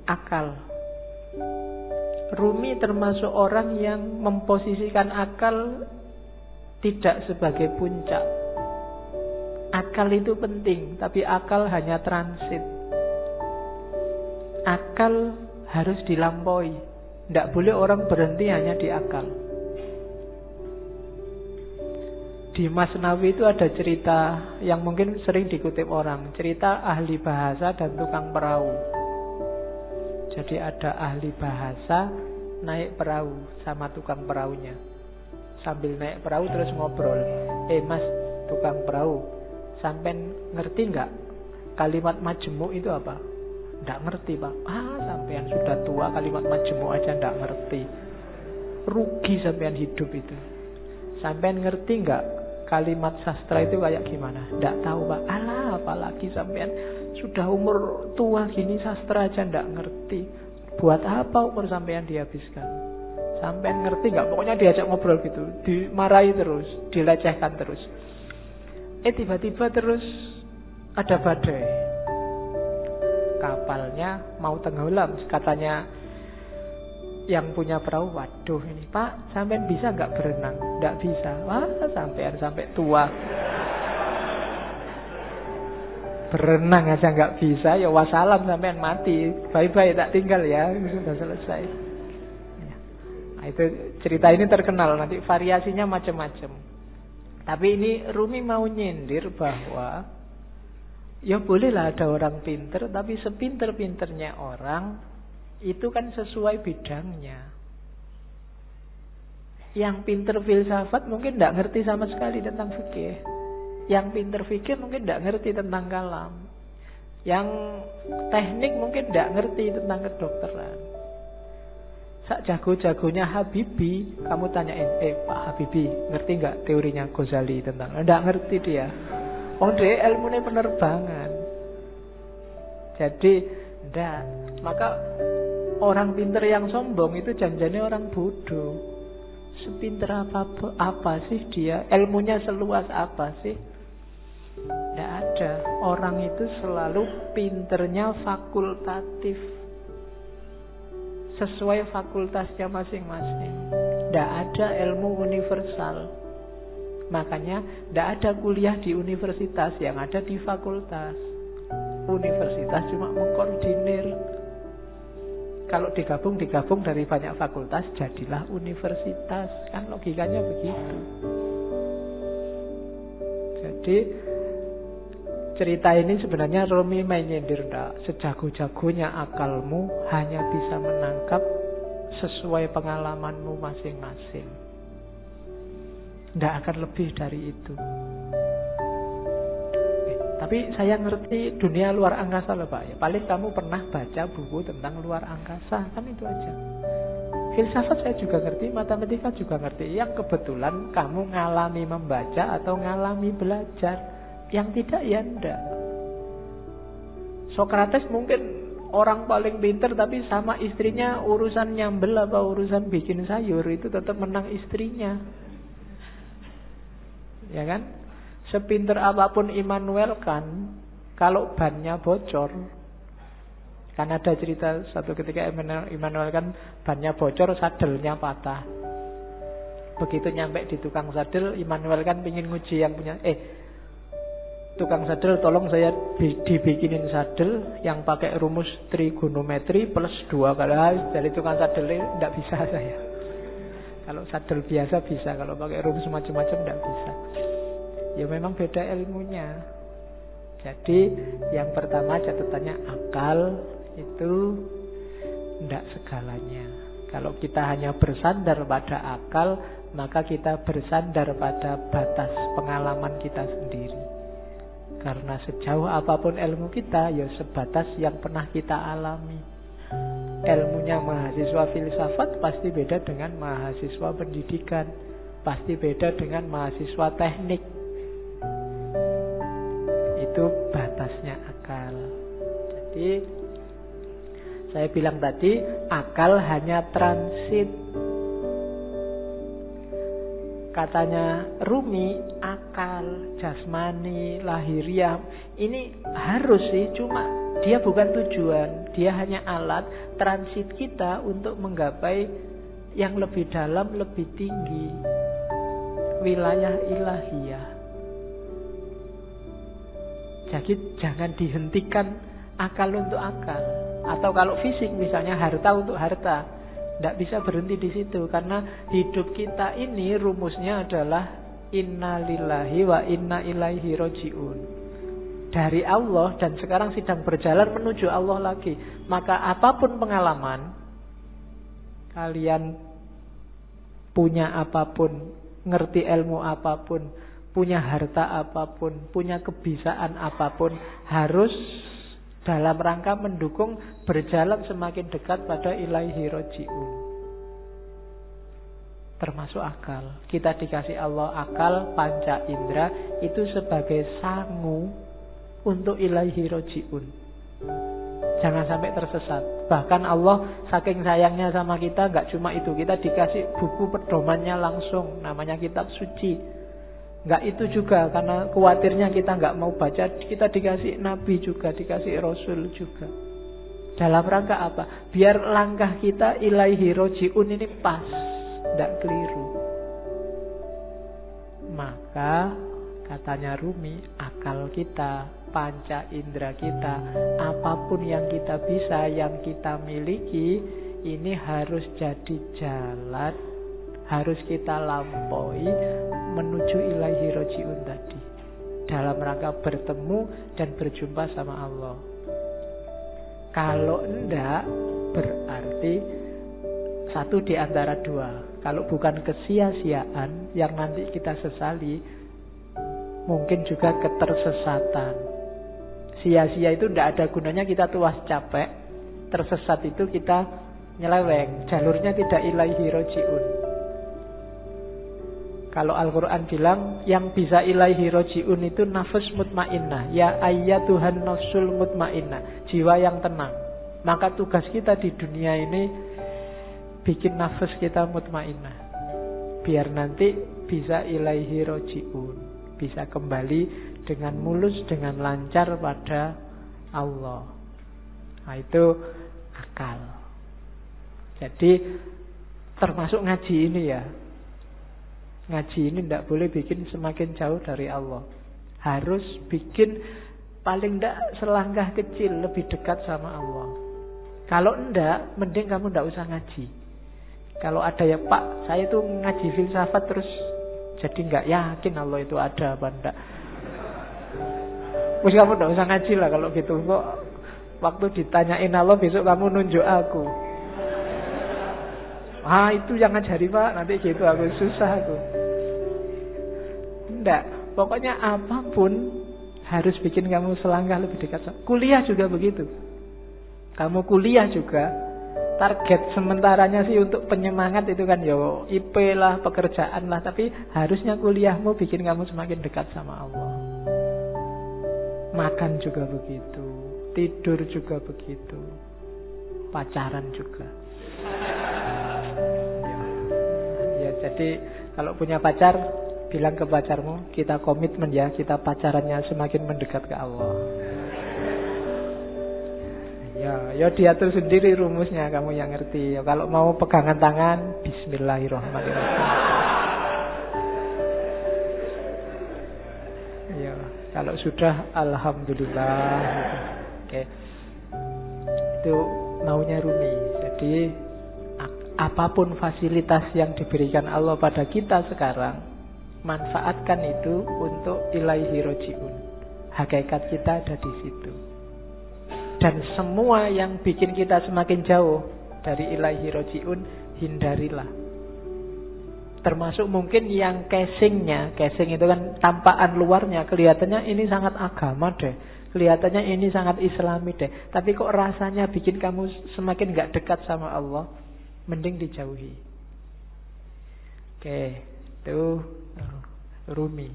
Akal. Rumi termasuk orang yang memposisikan akal tidak sebagai puncak. Akal itu penting, tapi akal hanya transit. Akal harus dilampaui. Tidak boleh orang berhenti hanya di akal. Di Masnawi itu ada cerita yang mungkin sering dikutip orang. Cerita ahli bahasa dan tukang perahu. Jadi ada ahli bahasa naik perahu sama tukang perahunya. Sambil naik perahu terus ngobrol. Mas, tukang perahu, sampean ngerti nggak kalimat majemuk itu apa? Nggak ngerti, Pak. Sampean sudah tua kalimat majemuk aja nggak ngerti. Rugi sampean hidup itu. Sampean ngerti nggak kalimat sastra itu kayak gimana? Nggak tahu, Pak. Apalagi sampean sudah umur tua gini sastra aja nggak ngerti. Buat apa umur sampean dihabiskan? Sampean ngerti nggak? Pokoknya diajak ngobrol gitu, dimarahi terus, dilecehkan terus. Tiba-tiba terus ada badai. Kapalnya mau tenggelam, katanya yang punya perahu, waduh ini Pak, sampean bisa nggak berenang? Nggak bisa. Sampean sampai tua berenang aja nggak bisa, ya wassalam, sampean mati, bye-bye, tak tinggal ya, sudah selesai. Nah, itu cerita ini terkenal, nanti variasinya macam-macam. Tapi ini Rumi mau nyindir bahwa ya bolehlah ada orang pinter, tapi sepinter-pinternya orang itu kan sesuai bidangnya. Yang pinter filsafat mungkin tidak ngerti sama sekali tentang fikih. Yang pinter fikir mungkin tidak ngerti tentang kalam. Yang teknik mungkin tidak ngerti tentang kedokteran. Sak jago-jagonya Habibie, kamu tanyain, Pak Habibie, ngerti nggak teorinya Ghazali tentang? Tidak ngerti dia. Dia ilmunya penerbangan. Jadi, tidak. Maka orang pinter yang sombong itu janjane orang bodoh. Sepinter apa sih dia? Ilmunya seluas apa sih? Tidak ada. Orang itu selalu pinternya fakultatif, sesuai fakultasnya masing-masing. Tidak ada ilmu universal. Makanya tidak ada kuliah di universitas, yang ada di fakultas. Universitas cuma mengkoordinir. Kalau digabung dari banyak fakultas, jadilah universitas. Kan logikanya begitu. Jadi cerita ini sebenarnya Rumi menyindir, sejago-jagonya akalmu hanya bisa menangkap sesuai pengalamanmu masing-masing. Tidak akan lebih dari itu. Tapi saya ngerti dunia luar angkasa loh Pak. Ya, paling kamu pernah baca buku tentang luar angkasa, kan itu aja. Filsafat saya juga ngerti, matematika juga ngerti. Yang kebetulan kamu ngalami membaca atau ngalami belajar. Yang tidak ya enggak. Sokrates mungkin orang paling pinter, tapi sama istrinya urusan nyambel apa urusan bikin sayur itu tetap menang istrinya. Ya kan? Sepinter apapun Immanuel kan, kalau bannya bocor, kan ada cerita satu ketika Immanuel kan bannya bocor, sadelnya patah. Begitu nyampe di tukang sadel, Immanuel kan pingin nguji yang punya, tukang sadel tolong saya dibikinin sadel yang pakai rumus trigonometri plus 2 kali. Dari tukang sadel tidak bisa saya. Kalau sadel biasa bisa, kalau pakai rumus macam-macam tidak bisa. Ya memang beda ilmunya. Jadi yang pertama catatannya akal itu tidak segalanya. Kalau kita hanya bersandar pada akal, maka kita bersandar pada batas pengalaman kita sendiri. Karena sejauh apapun ilmu kita, ya sebatas yang pernah kita alami. Ilmunya mahasiswa filsafat pasti beda dengan mahasiswa pendidikan, pasti beda dengan mahasiswa teknik. Itu batasnya akal. Jadi saya bilang tadi, akal hanya transit. Katanya Rumi, akal, jasmani, lahiriah. Ini harus sih, cuma dia bukan tujuan. Dia hanya alat transit kita untuk menggapai yang lebih dalam, lebih tinggi. Wilayah ilahiyah. Jadi jangan dihentikan akal untuk akal. Atau kalau fisik misalnya harta untuk harta. Tidak bisa berhenti di situ. Karena hidup kita ini rumusnya adalah inna lillahi wa inna ilaihi roji'un. Dari Allah dan sekarang sedang berjalan menuju Allah lagi. Maka apapun pengalaman, kalian punya apapun, ngerti ilmu apapun, punya harta apapun, punya kebisaan apapun, harus dalam rangka mendukung berjalan semakin dekat pada ilaihi roji'un. Termasuk akal. Kita dikasih Allah akal, panca indera, itu sebagai sangu untuk ilaihi roji'un. Jangan sampai tersesat. Bahkan Allah saking sayangnya sama kita, gak cuma itu, kita dikasih buku pedomannya langsung, namanya kitab suci. Enggak itu juga, karena khawatirnya kita enggak mau baca, kita dikasih nabi juga, dikasih rasul juga. Dalam rangka apa? Biar langkah kita ilaihi roji'un ini pas, enggak keliru. Maka katanya Rumi, akal kita, panca indera kita, apapun yang kita bisa, yang kita miliki, ini harus jadi jalan, harus kita lampaui menuju ilaihi roji'un tadi, dalam rangka bertemu dan berjumpa sama Allah. Kalau enggak, berarti satu di antara dua. Kalau bukan kesia-siaan yang nanti kita sesali, mungkin juga ketersesatan. Sia-sia itu enggak ada gunanya, kita tuas capek. Tersesat itu kita nyeleweng, jalurnya tidak ilaihi roji'un. Kalau Al-Quran bilang yang bisa ilaihi roji'un itu nafas mutmainnah. Ya ayyatuhan nafsul mutmainnah, jiwa yang tenang. Maka tugas kita di dunia ini bikin nafas kita mutmainnah, biar nanti bisa ilaihi roji'un, bisa kembali dengan mulus, dengan lancar pada Allah. Nah itu akal. Jadi termasuk ngaji ini ya. Ngaji ini tidak boleh bikin semakin jauh dari Allah. Harus bikin paling tidak selangkah kecil lebih dekat sama Allah. Kalau enggak, mending kamu tidak usah ngaji. Kalau ada ya Pak, saya itu ngaji filsafat terus jadi nggak yakin Allah itu ada apa enggak. Terus kamu tidak usah ngaji lah kalau gitu. Kok waktu ditanyain Allah besok kamu nunjuk aku. Ah itu yang ngajari Pak, nanti gitu aku susah aku. Enggak, pokoknya apapun harus bikin kamu selangkah lebih dekat. Kuliah juga begitu. Kamu kuliah juga, target sementaranya sih untuk penyemangat itu kan yo IP lah, pekerjaan lah, tapi harusnya kuliahmu bikin kamu semakin dekat sama Allah. Makan juga begitu, tidur juga begitu, pacaran juga. Ya, jadi kalau punya pacar, bilang ke pacarmu, kita komitmen ya, kita pacarannya semakin mendekat ke Allah. Ya diatur sendiri rumusnya, kamu yang ngerti. Ya, kalau mau pegangan tangan, bismillahirrahmanirrahim. Ya, kalau sudah, alhamdulillah. Oke. Itu maunya Rumi. Jadi apapun fasilitas yang diberikan Allah pada kita sekarang, manfaatkan itu untuk ilaihi roji'un. Hakikat kita ada di situ. Dan semua yang bikin kita semakin jauh dari ilaihi roji'un, hindarilah. Termasuk mungkin yang casing itu kan tampakan luarnya, kelihatannya ini sangat agama deh, kelihatannya ini sangat islami deh, tapi kok rasanya bikin kamu semakin gak dekat sama Allah, mending dijauhi. Oke, itu Rumi.